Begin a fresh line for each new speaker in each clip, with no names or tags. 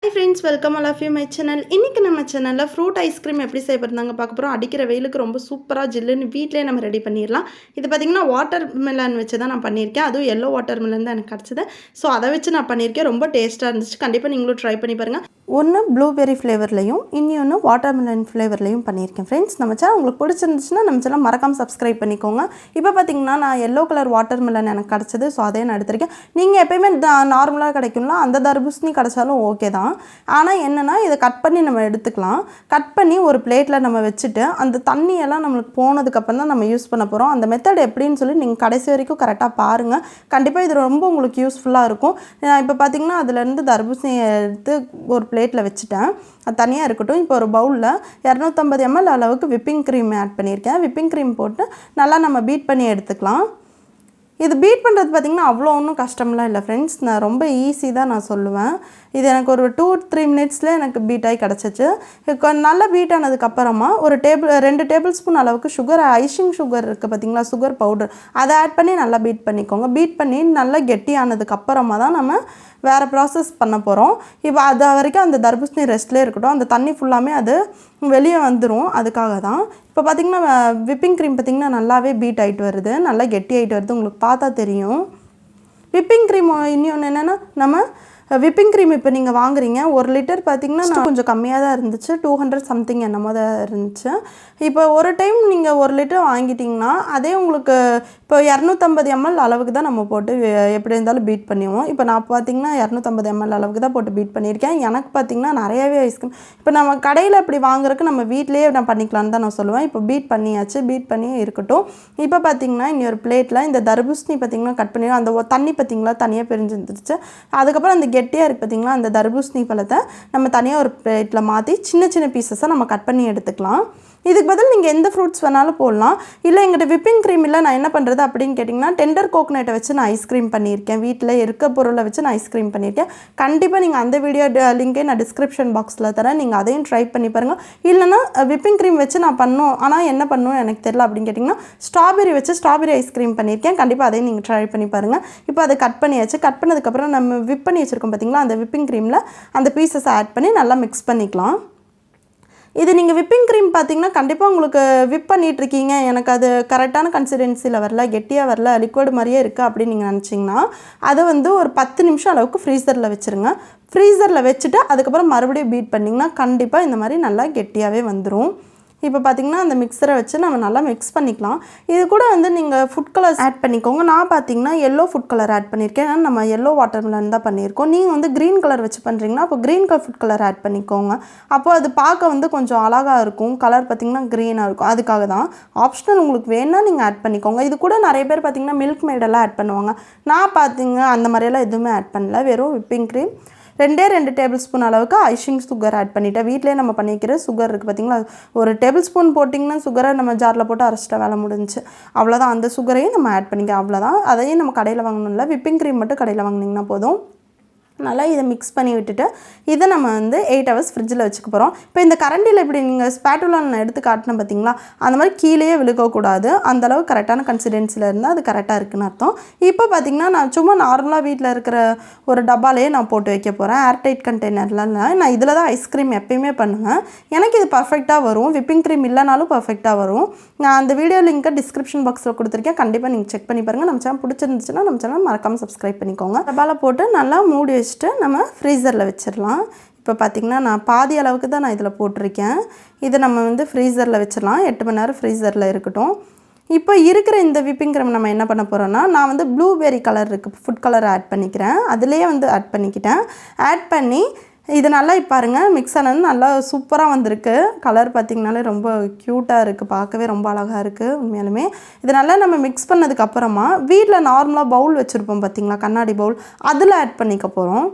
Hi friends, welcome all of you my channel. இன்னைக்கு நம்ம சேனல்ல ஃப்ரூட் ஐஸ்கிரீம் எப்படி செய்யப்படுறாங்க பார்க்க போறோம். அடிக்கிற வெயிலுக்கு ரொம்ப சூப்பரா ஜில்லுன்னு வீட்லயே நம்ம ரெடி பண்ணிடலாம். இது பார்த்தீங்கன்னா வாட்டர் மெலன் வச்சு தான் நான் பண்ணியிருக்கேன். அதுவும் எல்லோ வாட்டர் மெலன் தான் எனக்கு கிடச்சிது. ஸோ அதை வச்சு நான் பண்ணியிருக்கேன். ரொம்ப டேஸ்ட்டாக இருந்துச்சு. கண்டிப்பாக நீங்களும் ட்ரை பண்ணி பாருங்கள். ஒன்று ப்ளூபெர்ரி ஃப்ளேவர்லையும் இன்னொன்று வாட்டர் மெலன் ஃப்ளேவர்லையும் பண்ணியிருக்கேன் ஃப்ரெண்ட்ஸ். நம்ம சேனல் உங்களுக்கு பிடிச்சிருந்துச்சுன்னா நம்ம சேனல் மறக்காமல் சப்ஸ்கிரைப் பண்ணிக்கோங்க. இப்போ பார்த்தீங்கன்னா நான் எல்லோ கலர் வாட்டர் மெலன் எனக்கு கிடச்சிது. ஸோ அதே நான் எடுத்திருக்கேன். நீங்கள் எப்போயுமே நார்மலாக கிடைக்கும்ல அந்த தர்பூசணி கிடச்சாலும் ஓகே தான். ஆனால் என்னென்னா இதை கட் பண்ணி நம்ம எடுத்துக்கலாம். கட் பண்ணி ஒரு பிளேட்டில் நம்ம வச்சுட்டு அந்த தண்ணியெல்லாம் நம்மளுக்கு போனதுக்கப்புறம் தான் நம்ம யூஸ் பண்ண போகிறோம். அந்த மெத்தட் எப்படின்னு சொல்லி நீங்கள் கடைசி வரைக்கும் கரெக்டாக பாருங்கள். கண்டிப்பாக இது ரொம்ப உங்களுக்கு யூஸ்ஃபுல்லாக இருக்கும். இப்போ பார்த்தீங்கன்னா அதுலேருந்து தர்பூசணியை எடுத்து ஒரு பிளேட்டில் வச்சுட்டேன். அது தனியாக இருக்கட்டும். இப்போ ஒரு பவுலில் 250 ml அளவுக்கு விப்பிங் க்ரீம் ஆட் பண்ணியிருக்கேன். விப்பிங் க்ரீம் போட்டு நல்லா நம்ம பீட் பண்ணி எடுத்துக்கலாம். இது பீட் பண்ணுறது பார்த்திங்கன்னா அவ்வளோ ஒன்றும் கஷ்டம்லாம் இல்லை ஃப்ரெண்ட்ஸ். நான் ரொம்ப ஈஸி தான் நான் சொல்லுவேன். இது எனக்கு ஒரு 2-3 மினிட்ஸில் எனக்கு பீட் ஆகி கிடச்சிச்சு. நல்லா பீட் ஆனதுக்கப்புறமா ஒரு 2 டேபிள் ஸ்பூன் அளவுக்கு சுகர், ஐசிங் சுகர் இருக்குது பார்த்திங்களா, சுகர் பவுடர், அதை ஆட் பண்ணி நல்லா பீட் பண்ணிக்கோங்க. பீட் பண்ணி நல்லா கெட்டியானதுக்கப்புறமா தான் நம்ம வேறு ப்ராசஸ் பண்ண போகிறோம். இப்போ அது வரைக்கும் அந்த தர்பூசணி ரெஸ்ட்லேயே இருக்கட்டும். அந்த தண்ணி ஃபுல்லாமே அது வெளியே வந்துடும். அதுக்காக தான் இப்போ பார்த்திங்கன்னா விப்பிங் க்ரீம் பார்த்திங்கன்னா நல்லாவே பீட் ஆகிட்டு வருது, நல்லா கெட்டி ஆகிட்டு வருது. உங்களுக்கு பார்த்தா தெரியும். விப்பிங் க்ரீம் இன்னொன்று என்னென்னா, நம்ம விப்பிங் க்ரீம் இப்போ நீங்கள் வாங்குறீங்க 1 லிட்டர் பார்த்திங்கன்னா நான் கொஞ்சம் கம்மியாக தான் இருந்துச்சு. 200 சம்திங் என்னமோ தான் இருந்துச்சு. இப்போ ஒரு டைம் நீங்கள் 1 லிட்டர் வாங்கிட்டிங்கன்னா அதே உங்களுக்கு இப்போ 250 ml அளவுக்கு தான் நம்ம போட்டு எப்படி இருந்தாலும் பீட் பண்ணிடுவோம். இப்போ நான் பார்த்திங்கன்னா 250 ml அளவுக்கு தான் போட்டு பீட் பண்ணியிருக்கேன். எனக்கு பார்த்திங்கன்னா நிறையாவே ஐஸ்கிரீம் இப்போ நம்ம கடையில் இப்படி வாங்குறதுக்கு நம்ம வீட்டிலேயே நான் பண்ணிக்கலான்னு தான் நான் சொல்லுவேன். இப்போ பீட் பண்ணியாச்சு. பீட் பண்ணி இருக்கட்டும். இப்போ பார்த்திங்கன்னா இன்னொரு பிளேட்டில் இந்த தர்பூசணி பார்த்திங்கன்னா கட் பண்ணி அந்த தண்ணி பார்த்திங்களா தனியாக பிரிஞ்சுருந்துருச்சு. அதுக்கப்புறம் அந்த கெட்டியாக இருக்குது பார்த்திங்களா, அந்த தர்பூசணி பழத்தை நம்ம தனியாக ஒரு பிளேட்டில் மாற்றி சின்ன சின்ன பீசஸாக நம்ம கட் பண்ணி எடுத்துக்கலாம். இதுக்கு பதில் நீங்கள் எந்த ஃப்ரூட்ஸ் வேணாலும் போடலாம். இல்லை எங்கிட்ட விப்பிங் க்ரீம் இல்லை, நான் என்ன பண்ணுறது அப்படின்னு கேட்டிங்கன்னா டெண்டர் கோகனட்டை வச்சு நான் ஐஸ்கிரீம் பண்ணியிருக்கேன். வீட்டில் இருக்க பொருளை வச்சு நான் ஐஸ்கிரீம் பண்ணியிருக்கேன். கண்டிப்பாக நீங்கள் அந்த வீடியோ லிங்கை நான் டிஸ்கிரிப்ஷன் பாக்ஸில் தரேன். நீங்கள் அதையும் ட்ரை பண்ணி பாருங்கள். இல்லைனா விப்பிங் க்ரீம் வச்சு நான் பண்ணோம், ஆனால் என்ன பண்ணணும் எனக்கு தெரியல அப்படின்னு கேட்டிங்கன்னா ஸ்ட்ராபெரி வச்சு ஸ்ட்ராபெரி ஐஸ்கிரீம் பண்ணியிருக்கேன். கண்டிப்பாக அதையும் நீங்கள் ட்ரை பண்ணி பாருங்கள். இப்போ அதை கட் பண்ணியாச்சு. கட் பண்ணதுக்கப்புறம் நம்ம விப் பண்ணி வச்சுருக்கோம் பார்த்திங்களா, அந்த விப்பிங் க்ரீமில் அந்த பீசஸை ஆட் பண்ணி நல்லா மிக்ஸ் பண்ணிக்கலாம். இது நீங்கள் விப்பிங் க்ரீம் பார்த்திங்கன்னா கண்டிப்பாக உங்களுக்கு விப் பண்ணிகிட்ருக்கீங்க, எனக்கு அது கரெக்டான கன்சிஸ்டன்சியில் வரல, கெட்டியாக வரல, லிக்விட் மாதிரியே இருக்குது அப்படின்னு நீங்கள் நினச்சிங்கன்னா அதை ஒரு 10 நிமிஷம் அளவுக்கு ஃப்ரீசரில் வச்சுருங்க. ஃப்ரீசரில் வச்சுட்டு அதுக்கப்புறம் மறுபடியும் பீட் பண்ணிங்கன்னா கண்டிப்பாக இந்த மாதிரி நல்லா கெட்டியாகவே வந்துடும். இப்போ பார்த்திங்கன்னா அந்த மிக்சரை வச்சு நம்ம நல்லா மிக்ஸ் பண்ணிக்கலாம். இது கூட நீங்கள் ஃபுட் கலர்ஸ் ஆட் பண்ணிக்கோங்க. நான் பார்த்திங்கன்னா எல்லோ ஃபுட் கலர் ஆட் பண்ணியிருக்கேன். ஏன்னா நம்ம எல்லோ வாட்டர் மெலன் தான் பண்ணியிருக்கோம். நீங்கள் க்ரீன் கலர் வச்சு பண்ணுறீங்கன்னா அப்போ green colour food colour add பண்ணிக்கோங்க. அப்போ அது பார்க்க கொஞ்சம் அழகாக இருக்கும். கலர் பார்த்திங்கன்னா க்ரீனாக இருக்கும். அதுக்காக தான். ஆப்ஷனல் உங்களுக்கு வேணால் நீங்கள் ஆட் பண்ணிக்கோங்க. இது கூட நிறைய பேர் பார்த்திங்கன்னா மில்க் மேடெல்லாம் ஆட் பண்ணுவாங்க. நான் பார்த்திங்க அந்த மாதிரியெல்லாம் எதுவுமே ஆட் பண்ணல. வெறும் விப்பிங் க்ரீம், 2 டேபிள் ஸ்பூன் அளவுக்கு ஐசிங் சுகர் ஆட் பண்ணிவிட்டேன். வீட்டிலே நம்ம பண்ணிக்கிற சுகர் இருக்குது பார்த்திங்களா, ஒரு டேபிள் ஸ்பூன் போட்டிங்கன்னா சுகரை நம்ம ஜாரில் போட்டு அரைச்சிட்டா வேலை முடிஞ்சிச்சு. அவ்வளோதான். அந்த சுகரையும் நம்ம ஆட் பண்ணிக்கலாம். அவ்வளோதான். அதையும் நம்ம கடையில் வாங்கணும்ல, விப்பிங் க்ரீம் மட்டும் கடையில் வாங்கினீங்கன்னா போதும். நல்லா இதை மிக்ஸ் பண்ணி விட்டுட்டு இதை நம்ம 8 ஹவர்ஸ் ஃப்ரிட்ஜில் வச்சுக்க போகிறோம். இப்போ இந்த கரண்டியில் இப்படி நீங்கள் ஸ்பேட்டுலா நான் எடுத்து காட்டினேன் பார்த்திங்களா, அந்த மாதிரி கீழேயே விழுக்கக்கூடாது. அந்தளவு கரெக்டான கன்சிஸ்டன்சியில் இருந்தால் அது கரெக்டாக இருக்குதுன்னு அர்த்தம். இப்போ பார்த்திங்கன்னா நான் சும்மா நார்மலாக வீட்டில் இருக்கிற ஒரு டப்பாலேயே நான் போட்டு வைக்க போகிறேன். ஏர்டைட் கண்டெய்னர்லாம் இல்லை. நான் இதில் தான் ஐஸ்கிரீம் எப்பயுமே பண்ணுவேன். எனக்கு இது பர்ஃபெக்டாக வரும். விப்பிங் க்ரீம் இல்லைனாலும் பர்ஃபெக்டாக வரும். நான் அந்த வீடியோ லிங்க்கை டிஸ்கிரிப்ஷன் பாக்ஸில் கொடுத்துருக்கேன். கண்டிப்பாக நீங்கள் செக் பண்ணி பாருங்கள். நம்ம சேனல் பிடிச்சிருந்துச்சுன்னா நம்ம சேனல் மறக்காமல் சப்ஸ்கிரைப் பண்ணிக்கோங்க. டப்பாவில் போட்டு நல்லா மூடி வச்சுட்டு நம்ம ஃப்ரீசரில் வச்சிடலாம். இப்போ பார்த்திங்கன்னா நான் பாதி அளவுக்கு தான் நான் இதில் போட்டிருக்கேன். இதை நம்ம ஃப்ரீசரில் வச்சிடலாம். 8 மணி நேரம் ஃப்ரீசரில் இருக்கட்டும். இப்போ இருக்கிற இந்த விப்பிங் க்ரீம் நம்ம என்ன பண்ண போகிறோன்னா, நான் ப்ளூபெர்ரி கலர் இருக்குது, ஃபுட் கலர் ஆட் பண்ணிக்கிறேன். அதுலேயே ஆட் பண்ணிக்கிட்டேன். ஆட் பண்ணி இது நல்லா பாருங்கள் மிக்ஸ் ஆனது நல்லா சூப்பராக வந்திருக்கு. கலர் பார்த்திங்கனாலே ரொம்ப க்யூட்டாக இருக்குது, பார்க்கவே ரொம்ப அழகாக இருக்குது உண்மையாலுமே. இது நல்லா நம்ம மிக்ஸ் பண்ணதுக்கப்புறமா வீட்டில் நார்மலாக பவுல் வச்சுருப்போம் பார்த்திங்களா, கண்ணாடி பவுல், அதில் ஆட் பண்ணிக்க போகிறோம்.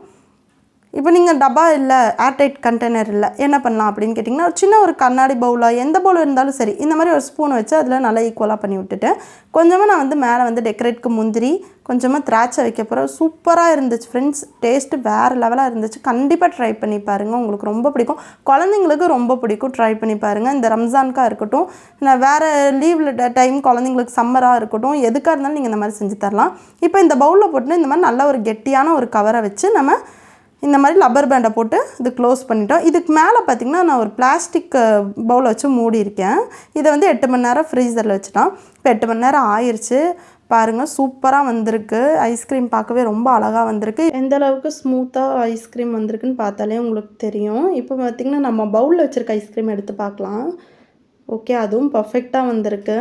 இப்போ நீங்கள் டப்பா இல்லை, ஏர்டைட் கண்டெய்னர் இல்லை, என்ன பண்ணலாம் அப்படின்னு கேட்டிங்கன்னா சின்ன ஒரு கண்ணாடி பவுலாக எந்த பவுல் இருந்தாலும் சரி, இந்த மாதிரி ஒரு ஸ்பூனை வச்சு அதில் நல்லா ஈக்குவலாக பண்ணி விட்டுட்டு கொஞ்சமாக நான் மேலே டெக்கரேட்க்கு முந்திரி, கொஞ்சமாக திராட்சை வைக்க போகிறேன். சூப்பராக இருந்துச்சு ஃப்ரெண்ட்ஸ். டேஸ்ட்டு வேறு லெவலாக இருந்துச்சு. கண்டிப்பாக ட்ரை பண்ணி பாருங்கள். உங்களுக்கு ரொம்ப பிடிக்கும். குழந்தைங்களுக்கு ரொம்ப பிடிக்கும். ட்ரை பண்ணி பாருங்கள். இந்த ரம்ஜானுக்காக இருக்கட்டும், நான் வேறு லீவில் டைம் குழந்தைங்களுக்கு சம்மராக இருக்கட்டும், எதுக்காக இருந்தாலும் நீங்கள் இந்த மாதிரி செஞ்சு தரலாம். இப்போ இந்த பவுலில் போட்டு இந்த மாதிரி நல்ல ஒரு கெட்டியான ஒரு கவரை வச்சு நம்ம இந்த மாதிரி லப்பர் பேண்டை போட்டு இது க்ளோஸ் பண்ணிட்டோம். இதுக்கு மேலே பார்த்திங்கன்னா நான் ஒரு பிளாஸ்டிக் பவுலை வச்சு மூடியிருக்கேன். இதை வந்து 8 மணி நேரம் ஃப்ரீசரில் வச்சுட்டோம். இப்போ 8 மணி நேரம் ஆயிடுச்சு. பாருங்கள், சூப்பராக வந்திருக்கு. ஐஸ்கிரீம் பார்க்கவே ரொம்ப அழகாக வந்திருக்கு. எந்த அளவுக்கு ஸ்மூத்தாக ஐஸ்கிரீம் வந்திருக்குன்னு பார்த்தாலே உங்களுக்கு தெரியும். இப்போ பார்த்திங்கன்னா நம்ம பவுலில் வச்சுருக்க ஐஸ்கிரீம் எடுத்து பார்க்கலாம். ஓகே, அதுவும் பர்ஃபெக்டாக வந்திருக்கு.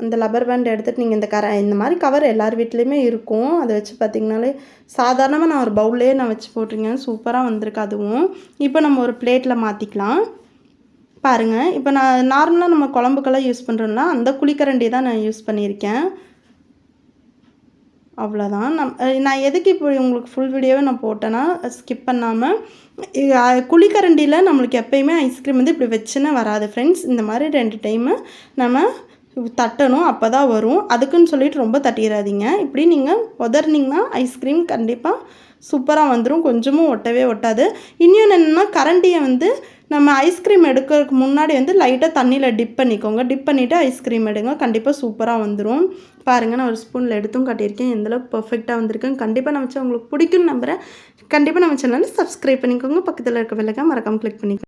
அந்த லப்பர் பேண்ட் எடுத்துகிட்டு நீங்கள் இந்த மாதிரி கவர் எல்லார் வீட்லேயுமே இருக்கும். அதை வச்சு பார்த்திங்கனாலே சாதாரணமாக நான் ஒரு பவுல்லே நான் வச்சு போட்டிருக்கேன். சூப்பராக வந்திருக்கு அதுவும். இப்போ நம்ம ஒரு பிளேட்டில் மாற்றிக்கலாம். பாருங்கள், இப்போ நான் நார்மலாக நம்ம குழம்புக்கெல்லாம் யூஸ் பண்ணுறோம்னா அந்த குழிக்கரண்டி தான் நான் யூஸ் பண்ணியிருக்கேன். அவ்வளோதான். நான் எதுக்கு இப்போ உங்களுக்கு ஃபுல் வீடியோவை நான் போட்டேன்னா, ஸ்கிப் பண்ணாமல் குழிக்கரண்டியில் நம்மளுக்கு எப்போயுமே ஐஸ்கிரீம் வந்து இப்படி வச்சுன்னா வராது ஃப்ரெண்ட்ஸ். இந்த மாதிரி 2 டைமு நம்ம தட்டணும், அப்போ தான் வரும். அதுக்குன்னு சொல்லிட்டு ரொம்ப தட்டிடாதீங்க. இப்படி நீங்கள் உதறினீங்கன்னா ஐஸ்கிரீம் கண்டிப்பாக சூப்பராக வந்துடும். கொஞ்சமும் ஒட்டவே ஒட்டாது. இன்னொன்று என்னென்னா, கரண்டியை வந்து நம்ம ஐஸ்கிரீம் எடுக்கிறதுக்கு முன்னாடி வந்து லைட்டாக தண்ணியில் டிப் பண்ணிக்கோங்க. டிப் பண்ணிவிட்டு ஐஸ்கிரீம் எடுங்க. கண்டிப்பாக சூப்பராக வந்துடும். பாருங்கள், நான் ஒரு ஸ்பூனில் எடுத்தும் காட்டியிருக்கேன். எந்தளவுக்கு பர்ஃபெக்டாக வந்திருக்கேன். கண்டிப்பாக நம்ம உங்களுக்கு பிடிக்குன்னு நம்புகிறேன். கண்டிப்பாக நம்ம சேனலை சப்ஸ்கிரைப் பண்ணிக்கோங்க. பக்கத்தில் இருக்க பெல் ஐகானை மறக்காமல் கிளிக் பண்ணிக்கோங்க.